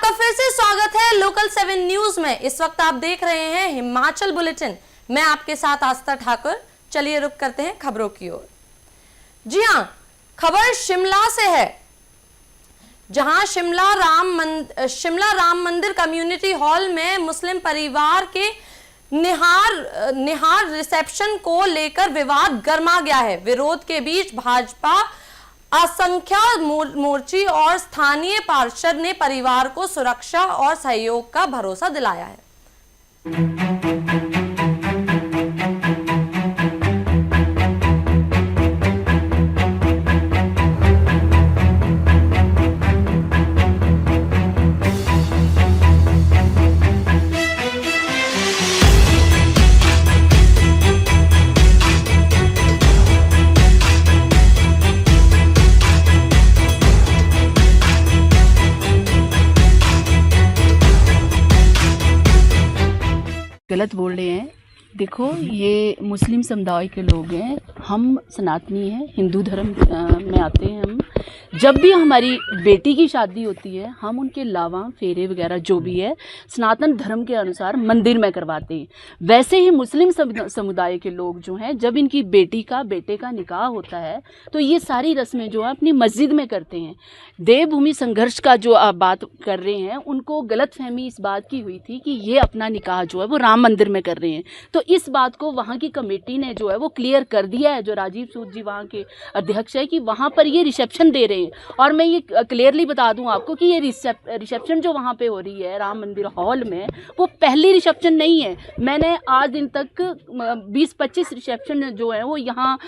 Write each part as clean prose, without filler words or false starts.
आपका फिर से स्वागत है लोकल 7 न्यूज में। इस वक्त आप देख रहे हैं हिमाचल बुलेटिन। मैं आपके साथ आस्था ठाकुर। चलिए रुक करते हैं खबरों की ओर। जी हां, खबर शिमला से है, जहां शिमला राम मंदिर कम्युनिटी हॉल में मुस्लिम परिवार के निहार रिसेप्शन को लेकर विवाद गर्मा गया है। विरोध के बीच भाजपा असंख्य मोर्ची और स्थानीय पार्षद ने परिवार को सुरक्षा और सहयोग का भरोसा दिलाया है। गलत बोल रहे हैं। देखो, ये मुस्लिम समुदाय के लोग हैं, हम सनातनी हैं, हिंदू धर्म में आते हैं। हम जब भी हमारी बेटी की शादी होती है, हम उनके लावा फेरे वगैरह जो भी है सनातन धर्म के अनुसार मंदिर में करवाते हैं। वैसे ही मुस्लिम समुदाय के लोग जो हैं, जब इनकी बेटे का निकाह होता है तो ये सारी रस्में जो है अपनी मस्जिद में करते हैं। देवभूमि संघर्ष का जो आप बात कर रहे हैं, उनको गलतफहमी इस बात की हुई थी कि ये अपना निकाह जो है वो राम मंदिर में कर रहे हैं। तो इस बात को वहाँ की कमेटी ने जो है वो क्लियर कर दिया है, जो राजीव सूद जी वहाँ के अध्यक्ष है, कि वहाँ पर ये रिसेप्शन दे रहे हैं। और मैं ये क्लियरली बता दूं आपको कि ये रिसेप्शन जो वहाँ पे हो रही है राम मंदिर हॉल में, वो पहली रिसेप्शन नहीं है। मैंने आज दिन तक 20-25 रिसेप्शन जो है वो यहाँ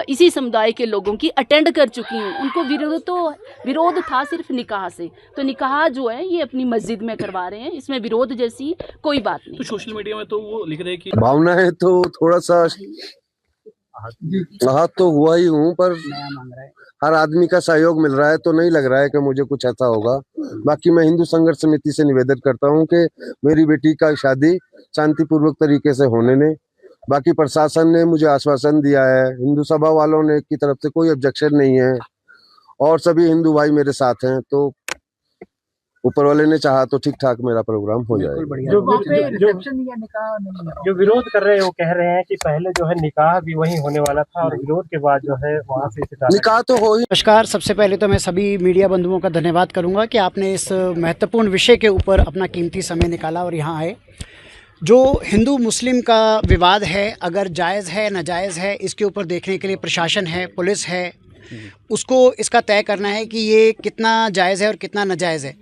इसी समुदाय के लोगों की अटेंड कर चुकी हूँ। उनको विरोध था सिर्फ निकाह से, तो निकाह जो है ये अपनी मस्जिद में करवा रहे हैं। इसमें विरोध जैसी कोई बात नहीं। तो सोशल मीडिया में तो वो लिख रहे हैं कि भावना है, तो थोड़ा सा आहत तो हुआ ही हूँ, पर हर आदमी का सहयोग मिल रहा है तो नहीं लग रहा है कि मुझे कुछ ऐसा होगा। बाकी मैं हिंदू संघर्ष समिति से निवेदन करता हूँ कि मेरी बेटी का शादी शांतिपूर्वक तरीके से होने ने। बाकी प्रशासन ने मुझे आश्वासन दिया है, हिंदू सभा वालों ने की तरफ से कोई ऑब्जेक्शन नहीं है और सभी हिंदू भाई मेरे साथ हैं। तो ऊपर वाले ने चाहा तो ठीक ठाक मेरा प्रोग्राम हो जाएगा। जो विरोध कर रहे हैं वो कह रहे हैं कि पहले जो है निकाह भी वहीं होने वाला था और विरोध के बाद जो है वहां से निकाह तो हो ही। नमस्कार, सबसे पहले तो मैं सभी मीडिया बंधुओं का धन्यवाद करूंगा कि आपने इस महत्वपूर्ण विषय के ऊपर अपना कीमती समय निकाला और यहाँ आए। जो हिंदू मुस्लिम का विवाद है, अगर जायज़ है नाजायज़ है, इसके ऊपर देखने के लिए प्रशासन है, पुलिस है, उसको इसका तय करना है कि ये कितना जायज़ है और कितना नाजायज़ है।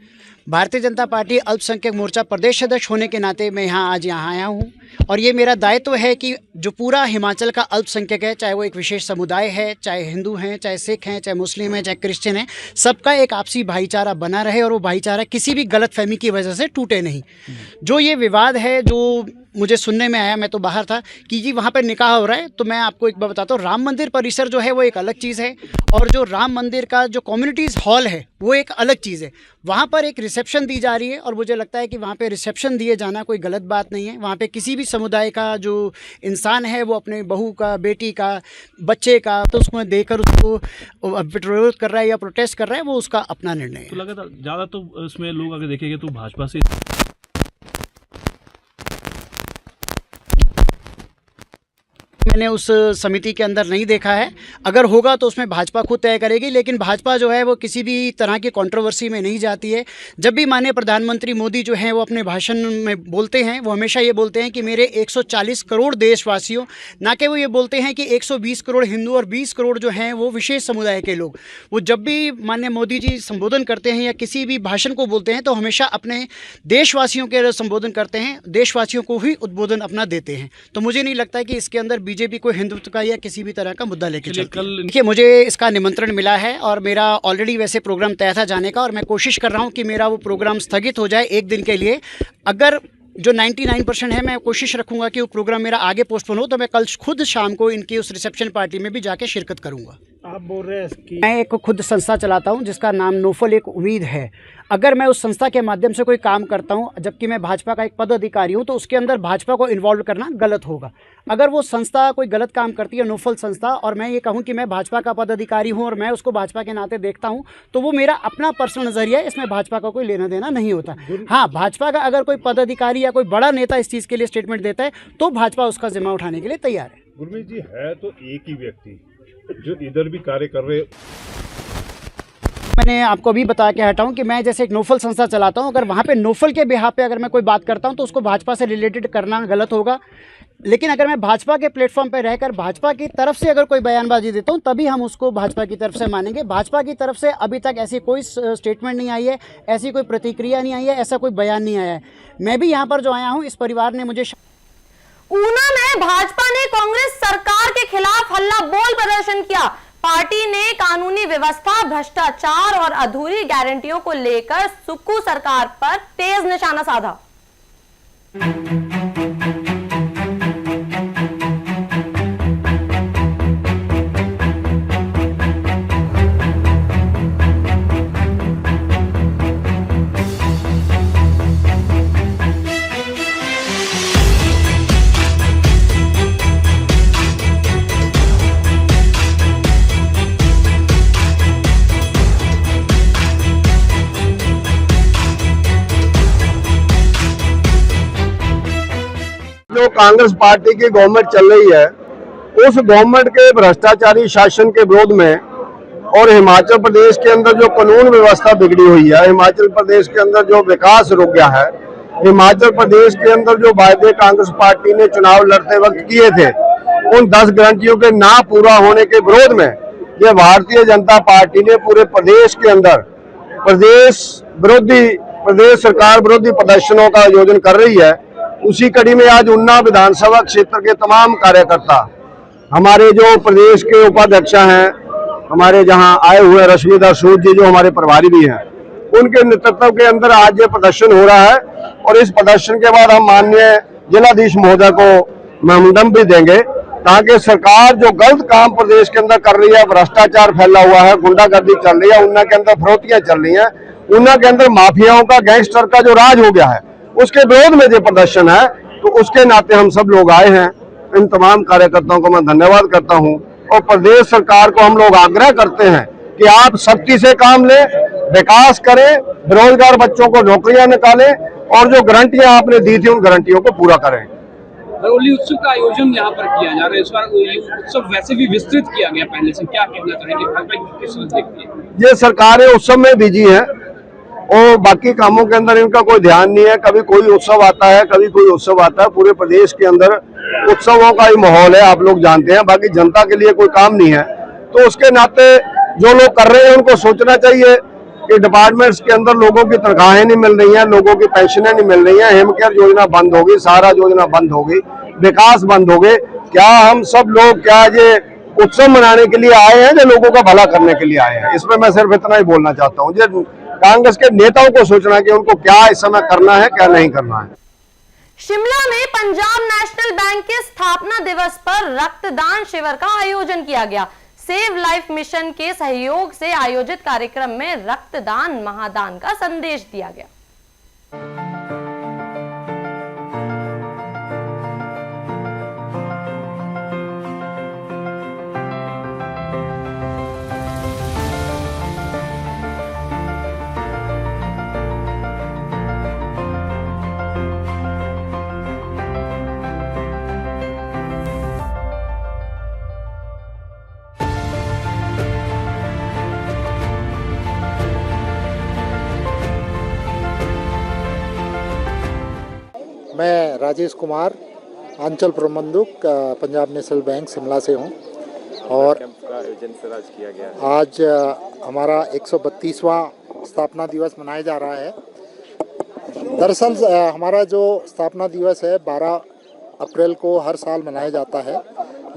भारतीय जनता पार्टी अल्पसंख्यक मोर्चा प्रदेश अध्यक्ष होने के नाते मैं आज यहाँ आया हूँ और ये मेरा दायित्व है कि जो पूरा हिमाचल का अल्पसंख्यक है, चाहे वो एक विशेष समुदाय है, चाहे हिंदू हैं, चाहे सिख हैं, चाहे मुस्लिम हैं, चाहे क्रिश्चियन हैं, सबका एक आपसी भाईचारा बना रहे और वो भाईचारा किसी भी गलतफहमी की वजह से टूटे नहीं। जो ये विवाद है, जो मुझे सुनने में आया, मैं तो बाहर था, कि जी वहाँ पर निकाह हो रहा है, तो मैं आपको एक बात बताता हूँ, राम मंदिर परिसर जो है वो एक अलग चीज़ है और जो राम मंदिर का जो कम्युनिटीज़ हॉल है वो एक अलग चीज़ है। वहाँ पर एक रिसेप्शन दी जा रही है और मुझे लगता है कि वहाँ पे रिसेप्शन दिए जाना कोई गलत बात नहीं है। वहाँ पे किसी भी समुदाय का जो इंसान है वो अपने बहू का, बेटी का, बच्चे का, तो उसको देकर उसको विरोध कर रहा है या प्रोटेस्ट कर रहा है, वो उसका अपना निर्णय है। तो लगा था ज़्यादा तो इसमें लोग अगर देखेंगे तो भाजपा से मैंने उस समिति के अंदर नहीं देखा है। अगर होगा तो उसमें भाजपा खुद तय करेगी, लेकिन भाजपा जो है वो किसी भी तरह की कंट्रोवर्सी में नहीं जाती है। जब भी माननीय प्रधानमंत्री मोदी जो हैं वो अपने भाषण में बोलते हैं, वो हमेशा ये बोलते हैं कि मेरे 140 करोड़ देशवासियों, ना कि वो ये बोलते हैं कि 120 करोड़ हिंदू और 20 करोड़ जो हैं वो विशेष समुदाय के लोग। वो जब भी माननीय मोदी जी संबोधन करते हैं या किसी भी भाषण को बोलते हैं तो हमेशा अपने देशवासियों के संबोधन करते हैं, देशवासियों को ही उद्बोधन अपना देते हैं। तो मुझे नहीं लगता है कि इसके अंदर बीजेपी को हिंदुत्व का या किसी भी तरह का मुद्दा लेके चलती है। देखिए, मुझे इसका निमंत्रण मिला है और मेरा ऑलरेडी वैसे प्रोग्राम तय था जाने का और मैं कोशिश कर रहा हूं कि मेरा वो प्रोग्राम स्थगित हो जाए एक दिन के लिए। अगर जो 99% है, मैं कोशिश रखूंगा कि वो प्रोग्राम मेरा आगे पोस्टपोन हो, तो मैं कल खुद शाम को इनकी उस रिसेप्शन पार्टी में भी जाके शिरकत करूंगा। आप बोल रहे हैं कि मैं एक खुद संस्था चलाता हूं जिसका नाम नोफल एक उम्मीद है। अगर मैं उस संस्था के माध्यम से कोई काम करता हूं, जबकि मैं भाजपा का एक पदाधिकारी हूं, तो उसके अंदर भाजपा को इन्वॉल्व करना गलत होगा। अगर वो संस्था कोई गलत काम करती है, नोफल संस्था, और मैं ये कहूं कि मैं भाजपा का पदाधिकारी हूं और मैं उसको भाजपा के नाते देखता हूं, तो वो मेरा अपना पर्सनल नज़रिया है, इसमें भाजपा का कोई लेना देना नहीं होता। हाँ, भाजपा का अगर कोई पदाधिकारी या कोई बड़ा नेता इस चीज़ के लिए स्टेटमेंट देता है तो भाजपा उसका जिम्मा उठाने के लिए तैयार है। गुरमीत जी, है तो एक ही व्यक्ति जो इधर भी कार्य कर रहे। मैंने आपको अभी बता के हटा हूं कि मैं जैसे एक नोफल संस्था चलाता हूं, अगर वहां पे नोफल के बिहाफ पे अगर मैं कोई बात करता हूं तो उसको भाजपा से रिलेटेड करना गलत होगा। लेकिन अगर मैं भाजपा के प्लेटफॉर्म पे रहकर भाजपा की तरफ से अगर कोई बयानबाजी देता हूं, तभी हम उसको भाजपा की तरफ से मानेंगे। भाजपा की तरफ से अभी तक ऐसी कोई स्टेटमेंट नहीं आई है, ऐसी कोई प्रतिक्रिया नहीं आई है, ऐसा कोई बयान नहीं आया है। मैं भी यहाँ पर जो आया हूँ, इस परिवार ने मुझे ऊना में भाजपा ने कांग्रेस सरकार के खिलाफ हल्ला बोल प्रदर्शन किया। पार्टी ने कानूनी व्यवस्था, भ्रष्टाचार और अधूरी गारंटियों को लेकर सुक्खू सरकार पर तेज निशाना साधा। जो कांग्रेस पार्टी की गवर्नमेंट चल रही है, उस गवर्नमेंट के भ्रष्टाचारी शासन के विरोध में और हिमाचल प्रदेश के अंदर जो कानून व्यवस्था बिगड़ी हुई है, हिमाचल प्रदेश के अंदर जो विकास रुक गया है, हिमाचल प्रदेश के अंदर जो वायदे कांग्रेस पार्टी ने चुनाव लड़ते वक्त किए थे, उन 10 गारंटियों के ना पूरा होने के विरोध में ये भारतीय जनता पार्टी ने पूरे प्रदेश के अंदर प्रदेश सरकार विरोधी प्रदर्शनों का आयोजन कर रही है। उसी कड़ी में आज ऊना विधानसभा क्षेत्र के तमाम कार्यकर्ता, हमारे जो प्रदेश के उपाध्यक्ष हैं, हमारे जहां आए हुए रश्मिधर सूद जी जो हमारे प्रभारी भी हैं, उनके नेतृत्व के अंदर आज ये प्रदर्शन हो रहा है। और इस प्रदर्शन के बाद हम माननीय जिलाधीश महोदय को मेमोरेंडम भी देंगे, ताकि सरकार जो गलत काम प्रदेश के अंदर कर रही है, भ्रष्टाचार फैला हुआ है, गुंडागर्दी चल रही है, ऊना के अंदर फरोतियां चल रही हैं, ऊना के अंदर माफियाओं का, गैंगस्टर का जो राज हो गया है, उसके विरोध में जो प्रदर्शन है, तो उसके नाते हम सब लोग आए हैं। इन तमाम कार्यकर्ताओं को मैं धन्यवाद करता हूं और प्रदेश सरकार को हम लोग आग्रह करते हैं कि आप सख्ती से काम लें, विकास करें, बेरोजगार बच्चों को नौकरियां निकालें और जो गारंटियां आपने दी थी उन गारंटियों को पूरा करें। होली उत्सव का आयोजन यहाँ पर किया जा रहा है, इस बार उत्सव वैसे भी विस्तृत किया गया पहले से, क्या कहना चाहेंगे? भाजपा किस तरह देखती है? ये सरकारें उत्सव में बिजी है और बाकी कामों के अंदर इनका कोई ध्यान नहीं है। कभी कोई उत्सव आता है, कभी कोई उत्सव आता है। पूरे प्रदेश के अंदर उत्सवों का ही माहौल है, आप लोग जानते हैं। बाकी जनता के लिए कोई काम नहीं है, तो उसके नाते जो लोग कर रहे हैं उनको सोचना चाहिए कि डिपार्टमेंट्स के अंदर लोगों की तनख्वाहें नहीं मिल रही हैं, लोगों की पेंशनें नहीं मिल रही हैं, हेमकेयर योजना बंद होगी, सहारा योजना बंद होगी, विकास बंद हो गए। क्या हम सब लोग क्या ये उत्सव मनाने के लिए आए हैं या लोगों का भला करने के लिए आए हैं? इसमें मैं सिर्फ इतना ही बोलना चाहता हूँ। ये कांग्रेस के नेताओं को सोचना कि उनको क्या इस समय करना है, क्या नहीं करना है। शिमला में पंजाब नेशनल बैंक के स्थापना दिवस पर रक्तदान शिविर का आयोजन किया गया। सेव लाइफ मिशन के सहयोग से आयोजित कार्यक्रम में रक्तदान महादान का संदेश दिया गया। मैं राजेश कुमार, अंचल प्रबंधक पंजाब नेशनल बैंक शिमला से हूं और आज हमारा 132वां स्थापना दिवस मनाया जा रहा है। दरअसल हमारा जो स्थापना दिवस है 12 अप्रैल को हर साल मनाया जाता है,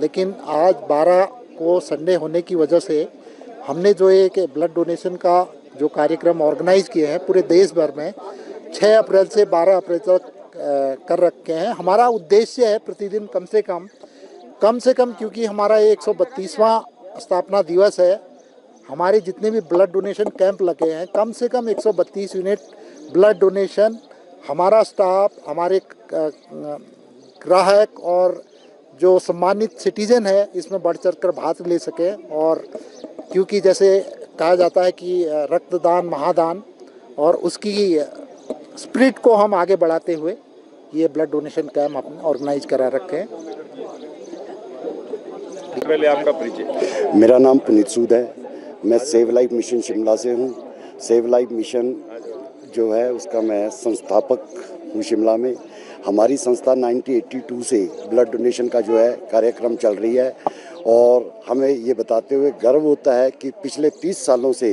लेकिन आज 12 को संडे होने की वजह से हमने जो एक ब्लड डोनेशन का जो कार्यक्रम ऑर्गेनाइज किए हैं पूरे देश भर में 6 अप्रैल से 12 अप्रैल तक कर रखे हैं। हमारा उद्देश्य है प्रतिदिन कम से कम क्योंकि हमारा ये 132वां स्थापना दिवस है, हमारे जितने भी ब्लड डोनेशन कैंप लगे हैं, कम से कम 132 यूनिट ब्लड डोनेशन हमारा स्टाफ, हमारे ग्राहक और जो सम्मानित सिटीजन है इसमें बढ़ चढ़ कर भाग ले सकें। और क्योंकि जैसे कहा जाता है कि रक्तदान महादान, और उसकी स्पिरिट को हम आगे बढ़ाते हुए ये ब्लड डोनेशन कैंप हमने ऑर्गेनाइज करा रखे हैं। पहले आपका परिचय। मेरा नाम पुनीत सूद है, मैं सेव लाइफ मिशन शिमला से हूँ। सेव लाइफ मिशन जो है उसका मैं संस्थापक हूँ शिमला में। हमारी संस्था 1982 से ब्लड डोनेशन का जो है कार्यक्रम चल रही है, और हमें ये बताते हुए गर्व होता है कि पिछले 30 सालों से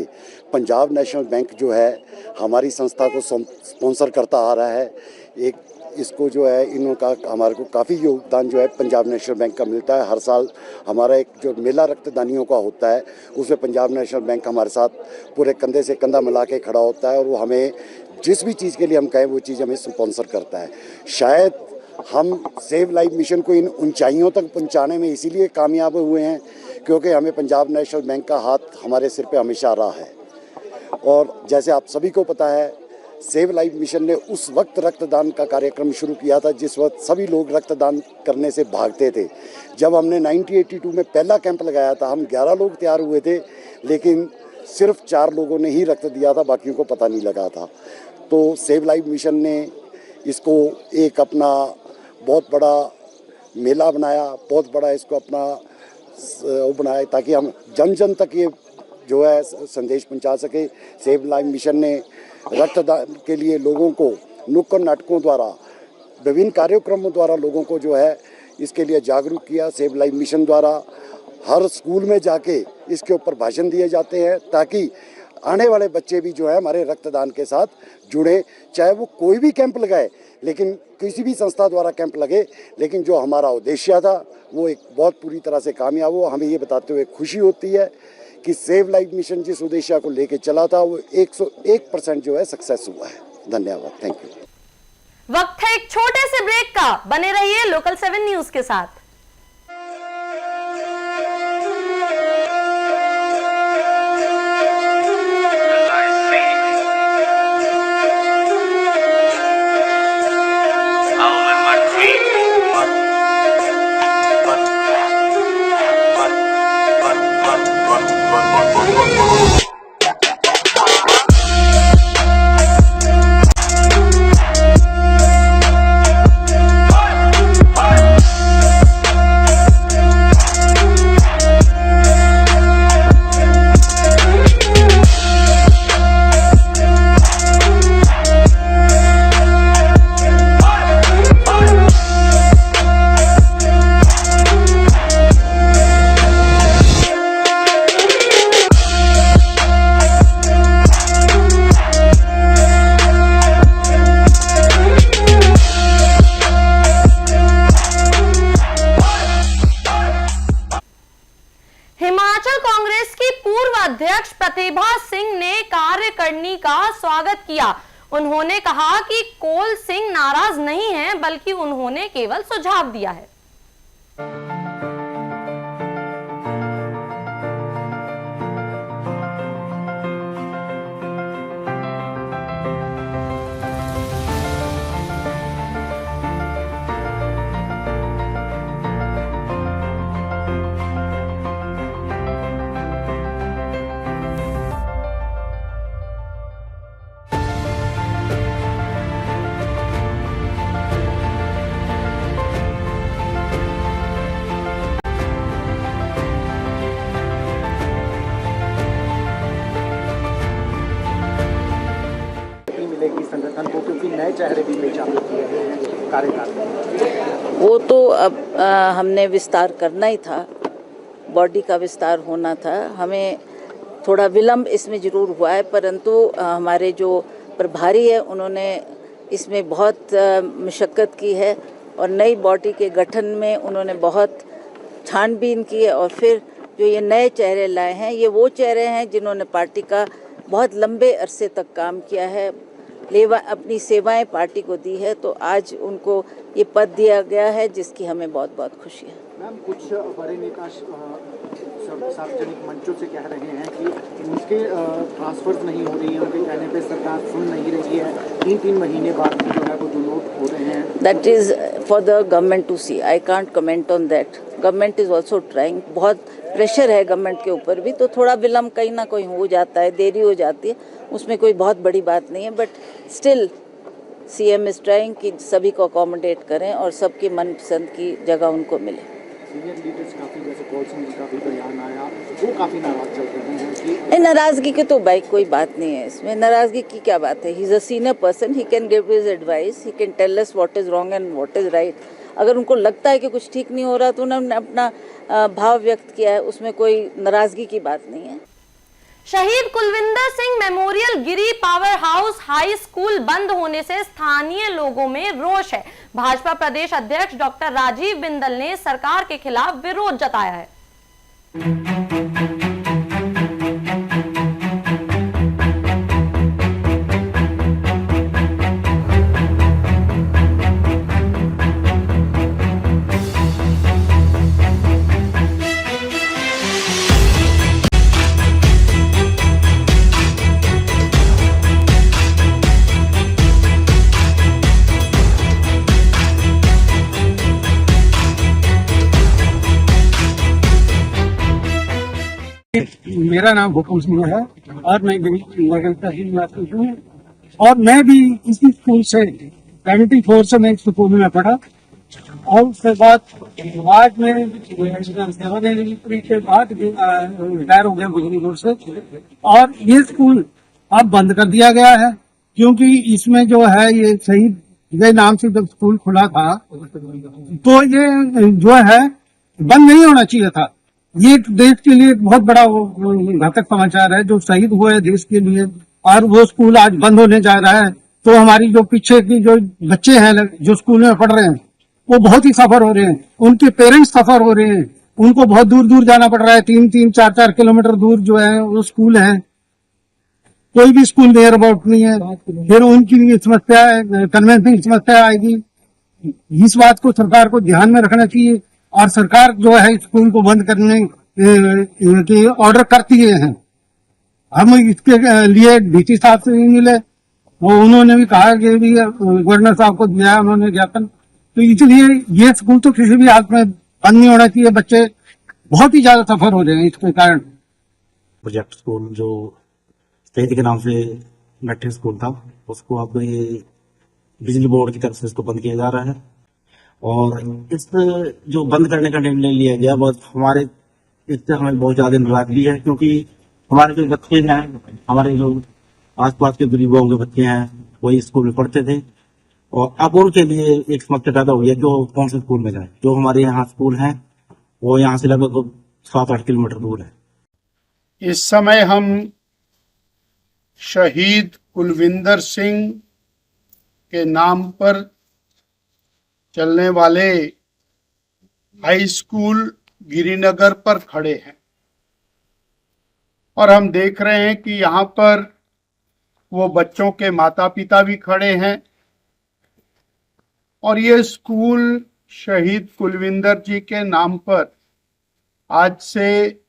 पंजाब नेशनल बैंक जो है हमारी संस्था को स्पॉन्सर करता आ रहा है। एक इसको जो है इनका हमारे को काफ़ी योगदान जो है पंजाब नेशनल बैंक का मिलता है। हर साल हमारा एक जो मेला रक्तदानियों का होता है उसमें पंजाब नेशनल बैंक हमारे साथ पूरे कंधे से कंधा मिला के खड़ा होता है, और वो हमें जिस भी चीज़ के लिए हम कहें वो चीज़ हमें स्पॉन्सर करता है। शायद हम सेव लाइफ मिशन को इन ऊंचाइयों तक पहुंचाने में इसीलिए कामयाब हुए हैं क्योंकि हमें पंजाब नेशनल बैंक का हाथ हमारे सिर पे हमेशा रहा है। और जैसे आप सभी को पता है, सेव लाइफ मिशन ने उस वक्त रक्तदान का कार्यक्रम शुरू किया था जिस वक्त सभी लोग रक्तदान करने से भागते थे। जब हमने 1982 में पहला कैंप लगाया था, हम 11 लोग तैयार हुए थे, लेकिन सिर्फ 4 लोगों ने ही रक्त दिया था, बाकियों को पता नहीं लगा था। तो सेव लाइफ मिशन ने इसको एक अपना बहुत बड़ा मेला बनाया, बहुत बड़ा इसको अपना वो बनाया ताकि हम जन जन तक ये जो है संदेश पहुंचा सके। सेव लाइफ मिशन ने रक्तदान के लिए लोगों को नुक्कड़ नाटकों द्वारा, विभिन्न कार्यक्रमों द्वारा लोगों को जो है इसके लिए जागरूक किया। सेव लाइफ मिशन द्वारा हर स्कूल में जाके इसके ऊपर भाषण दिए जाते हैं ताकि आने वाले बच्चे भी जो है हमारे रक्तदान के साथ जुड़े, चाहे वो कोई भी कैंप लगाए, लेकिन किसी भी संस्था द्वारा कैंप लगे, लेकिन जो हमारा उद्देश्य था वो एक बहुत पूरी तरह से कामयाब हुआ। हमें ये बताते हुए खुशी होती है कि सेव लाइफ मिशन जिस उद्देश्य को लेके चला था वो 101% जो है सक्सेस हुआ है। धन्यवाद, थैंक यू। वक्त है एक छोटे से ब्रेक का, बने रहिए लोकल 7 न्यूज के साथ। हिमाचल कांग्रेस की पूर्व अध्यक्ष प्रतिभा सिंह ने कार्यकारिणी का स्वागत किया। उन्होंने कहा कि कोल सिंह नाराज नहीं है, बल्कि उन्होंने केवल सुझाव दिया है। संगठन को, क्योंकि नए चेहरे भी शामिल किए हैं कार्यकाल में? वो तो अब हमने विस्तार करना ही था, बॉडी का विस्तार होना था। हमें थोड़ा विलंब इसमें ज़रूर हुआ है, परंतु हमारे जो प्रभारी है उन्होंने इसमें बहुत मशक्क़त की है और नई बॉडी के गठन में उन्होंने बहुत छानबीन की है। और फिर जो ये नए चेहरे लाए हैं, ये वो चेहरे हैं जिन्होंने पार्टी का बहुत लंबे अरसे तक काम किया है, अपनी सेवाएं पार्टी को दी है, तो आज उनको ये पद दिया गया है जिसकी हमें बहुत बहुत खुशी है। मैम, कुछ बड़े नेता सार्वजनिक मंचों से कह रहे हैं कि उनके ट्रांसफर्स नहीं हो रही हैं, उनके कहने पे सरकार सुन नहीं रही है, 3-3 महीने बाद जो है वो डिमोट हो रहे हैं। That is for the government to see, I can't comment on that. Government is also trying, बहुत प्रेशर है गवर्नमेंट के ऊपर भी, तो थोड़ा विलम्ब कहीं ना कहीं हो जाता है, देरी हो जाती है, उसमें कोई बहुत बड़ी बात नहीं है। But still CM is trying कि सभी को अकोमोडेट करें और सबकी मनपसंद की जगह उनको मिले। सीनियर लीडर्स काफ़ी, जैसे कौल सिंह जी का भी बयान आया, वो काफ़ी नाराज चल रहे हैं कि नाराज़गी की तो भाई कोई बात नहीं है इसमें, नाराज़गी की क्या बात है। He is a senior person, he can give his advice, he can tell us what is wrong and what is right. अगर उनको लगता है कि कुछ ठीक नहीं हो रहा तो उन्होंने अपना भाव व्यक्त किया है, उसमें कोई नाराज़गी की बात नहीं है। शहीद कुलविंदर सिंह मेमोरियल गिरी पावर हाउस हाई स्कूल बंद होने से स्थानीय लोगों में रोष है। भाजपा प्रदेश अध्यक्ष डॉक्टर राजीव बिंदल ने सरकार के खिलाफ विरोध जताया है। मेरा नाम हुकुम सिंह है और मैं नगर तहसील निवासी हूँ और मैं भी इसी स्कूल से 74 से मैं स्कूल में पढ़ा और उसके बाद में सेवानिवृत्ति के बाद रिटायर हो गया गुजरी से। और ये स्कूल अब बंद कर दिया गया है क्योंकि इसमें जो है ये शहीद के नाम से जब स्कूल खुला था तो ये जो है बंद नहीं होना चाहिए था। ये देश के लिए बहुत बड़ा घातक समाचार है जो शहीद हुए देश के लिए, और वो स्कूल आज बंद होने जा रहा है तो हमारी जो पीछे की जो बच्चे हैं जो स्कूल में पढ़ रहे हैं वो बहुत ही सफर हो रहे हैं, उनके पेरेंट्स सफर हो रहे हैं, उनको बहुत दूर दूर जाना पड़ रहा है, 3-3, 4-4 किलोमीटर दूर जो है वो स्कूल है, कोई भी स्कूल नियर अबाउट नहीं है। फिर उनकी समस्या कन्वेंसिंग समस्या आएगी। इस बात को सरकार को ध्यान में रखना चाहिए और सरकार जो है स्कूल को बंद करने की ऑर्डर करती है। हम इसके लिए डीसी साहब से भी मिले, वो उन्होंने भी कहा कि भी गवर्नर साहब को दिया उन्होंने ज्ञापन, तो इसलिए ये स्कूल तो किसी भी हालत में बंद नहीं होना चाहिए। बच्चे बहुत ही ज्यादा सफर हो रहे हैं इसके कारण। प्रोजेक्ट स्कूल जो शहीद के नाम से मैट्रिक स्कूल था उसको अब ये बिजली बोर्ड की तरफ से इसको बंद किया जा रहा है और इस जो बंद करने का निर्णय लिया गया बहुत हमारे इससे हमें बहुत ज्यादा नाराजगी है क्योंकि हमारे जो बच्चे हैं, हमारे जो आसपास के गरीबों के बच्चे हैं वही स्कूल में पढ़ते थे और अब उनके लिए एक समस्या पैदा हुई है जो कौन से स्कूल में जाए। जो हमारे यहाँ स्कूल है वो यहाँ से लगभग 7-8 किलोमीटर दूर है। इस समय हम शहीद कुलविंदर सिंह के नाम पर चलने वाले हाई स्कूल गिरिनगर पर खड़े हैं और हम देख रहे हैं कि यहाँ पर वो बच्चों के माता पिता भी खड़े हैं और ये स्कूल शहीद कुलविंदर जी के नाम पर आज से,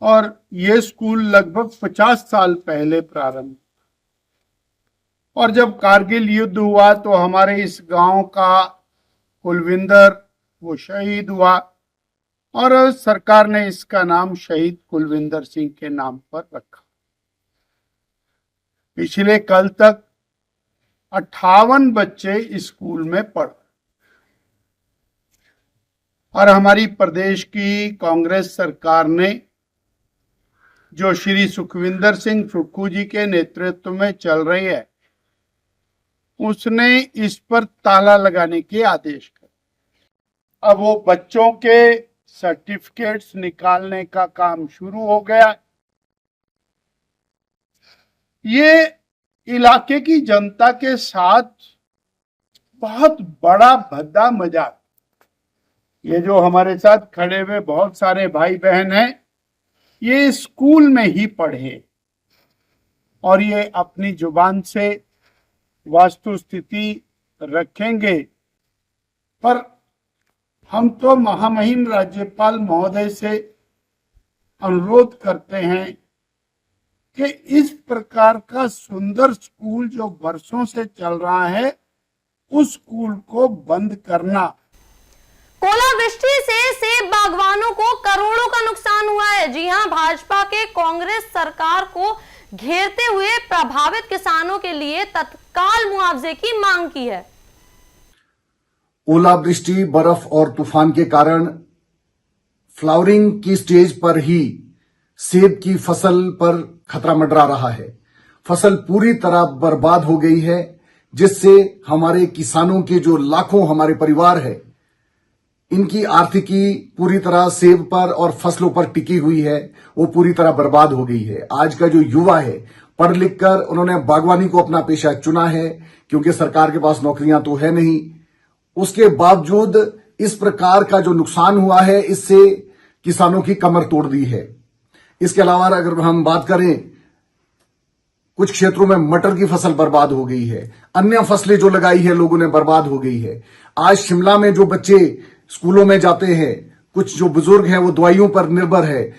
और ये स्कूल लगभग 50 साल पहले प्रारंभ, और जब कारगिल युद्ध हुआ तो हमारे इस गांव का कुलविंदर वो शहीद हुआ और सरकार ने इसका नाम शहीद कुलविंदर सिंह के नाम पर रखा। पिछले कल तक 58 बच्चे स्कूल में पढ़ और हमारी प्रदेश की कांग्रेस सरकार ने जो श्री सुखविंदर सिंह सुक्खू जी के नेतृत्व में चल रही है उसने इस पर ताला लगाने के आदेश कर। अब वो बच्चों के सर्टिफिकेट्स निकालने का काम शुरू हो गया। ये इलाके की जनता के साथ बहुत बड़ा भद्दा मजाक। ये जो हमारे साथ खड़े हुए बहुत सारे भाई बहन हैं ये स्कूल में ही पढ़े और ये अपनी जुबान से वास्तु स्थिति रखेंगे, पर हम तो महामहिम राज्यपाल महोदय से अनुरोध करते हैं कि इस प्रकार का सुंदर स्कूल जो वर्षों से चल रहा है उस स्कूल को बंद करना। ओलावृष्टि से सेब बागवानों को करोड़ों का नुकसान हुआ है। जी हां, भाजपा के कांग्रेस सरकार को घेरते हुए प्रभावित किसानों के लिए तत्काल मुआवजे की मांग की है। ओलावृष्टि, बर्फ और तूफान के कारण फ्लावरिंग की स्टेज पर ही सेब की फसल पर खतरा मंडरा रहा है। फसल पूरी तरह बर्बाद हो गई है, जिससे हमारे किसानों के जो लाखों हमारे परिवार है, इनकी आर्थिकी पूरी तरह सेब पर और फसलों पर टिकी हुई है, वो पूरी तरह बर्बाद हो गई है। आज का जो युवा है, पढ़ लिख कर उन्होंने बागवानी को अपना पेशा चुना है, क्योंकि सरकार के पास नौकरियां तो है नहीं। उसके बावजूद इस प्रकार का जो नुकसान हुआ है, इससे किसानों की कमर तोड़ दी है। इसके अलावा अगर हम बात करें, कुछ क्षेत्रों में मटर की फसल बर्बाद हो गई है, अन्य फसलें जो लगाई है लोगों ने बर्बाद हो गई है। आज शिमला में जो बच्चे स्कूलों में जाते हैं, कुछ जो बुजुर्ग हैं वो दवाइयों पर निर्भर है,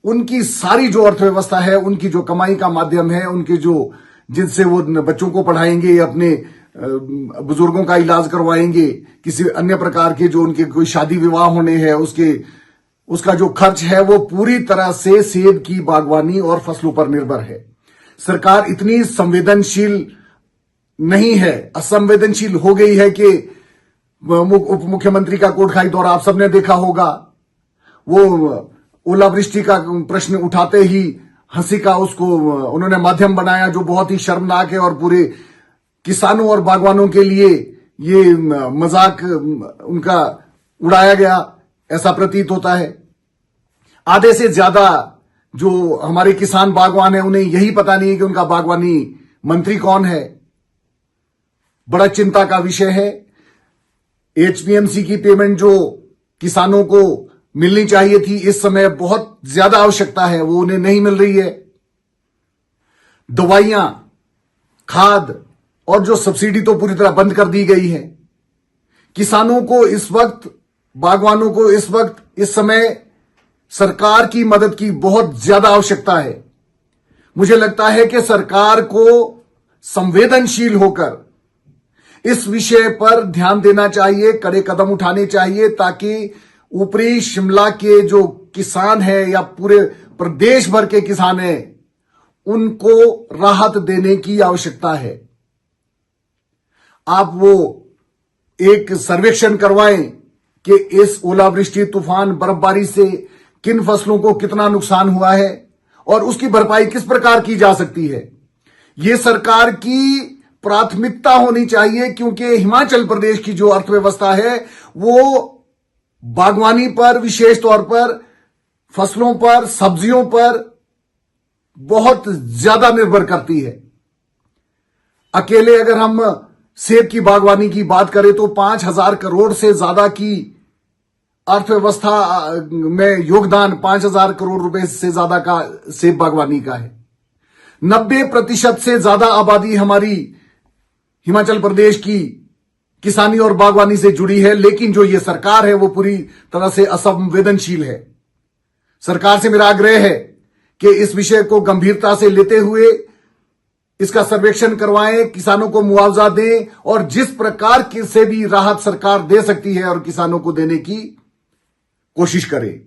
उनकी सारी जो अर्थव्यवस्था है, उनकी जो कमाई का माध्यम है, उनके जो जिनसे वो बच्चों को पढ़ाएंगे या अपने बुजुर्गों का इलाज करवाएंगे, किसी अन्य प्रकार के जो उनके कोई शादी विवाह होने हैं, उसका जो खर्च है वो पूरी तरह से सेब की बागवानी और फसलों पर निर्भर है। सरकार इतनी संवेदनशील नहीं है, असंवेदनशील हो गई है कि उप मुख्यमंत्री का कोटखाई दौरा आप सबने देखा होगा। वो ओलावृष्टि का प्रश्न उठाते ही हंसी का उसको उन्होंने माध्यम बनाया, जो बहुत ही शर्मनाक है और पूरे किसानों और बागवानों के लिए ये मजाक उनका उड़ाया गया, ऐसा प्रतीत होता है। आधे से ज्यादा जो हमारे किसान बागवान हैं, उन्हें यही पता नहीं है कि उनका बागवानी मंत्री कौन है। बड़ा चिंता का विषय है। एचपीएमसी की पेमेंट जो किसानों को मिलनी चाहिए थी, इस समय बहुत ज्यादा आवश्यकता है, वो उन्हें नहीं मिल रही है। दवाइयां, खाद और जो सब्सिडी तो पूरी तरह बंद कर दी गई है। किसानों को इस वक्त, बागवानों को इस वक्त, इस समय सरकार की मदद की बहुत ज्यादा आवश्यकता है। मुझे लगता है कि सरकार को संवेदनशील होकर इस विषय पर ध्यान देना चाहिए, कड़े कदम उठाने चाहिए, ताकि ऊपरी शिमला के जो किसान हैं या पूरे प्रदेश भर के किसान हैं, उनको राहत देने की आवश्यकता है। आप वो एक सर्वेक्षण करवाएं कि इस ओलावृष्टि, तूफान, बर्फबारी से किन फसलों को कितना नुकसान हुआ है और उसकी भरपाई किस प्रकार की जा सकती है। यह सरकार की प्राथमिकता होनी चाहिए, क्योंकि हिमाचल प्रदेश की जो अर्थव्यवस्था है वो बागवानी पर, विशेष तौर पर फसलों पर, सब्जियों पर बहुत ज्यादा निर्भर करती है। अकेले अगर हम सेब की बागवानी की बात करें तो 5,000 करोड़ से ज्यादा की अर्थव्यवस्था में योगदान 5,000 करोड़ रुपए से ज्यादा का सेब बागवानी का है। 90% से ज्यादा आबादी हमारी हिमाचल प्रदेश की किसानी और बागवानी से जुड़ी है, लेकिन जो ये सरकार है वो पूरी तरह से असंवेदनशील है। सरकार से मेरा आग्रह है कि इस विषय को गंभीरता से लेते हुए इसका सर्वेक्षण करवाएं, किसानों को मुआवजा दें और जिस प्रकार से भी राहत सरकार दे सकती है और किसानों को देने की कोशिश करें।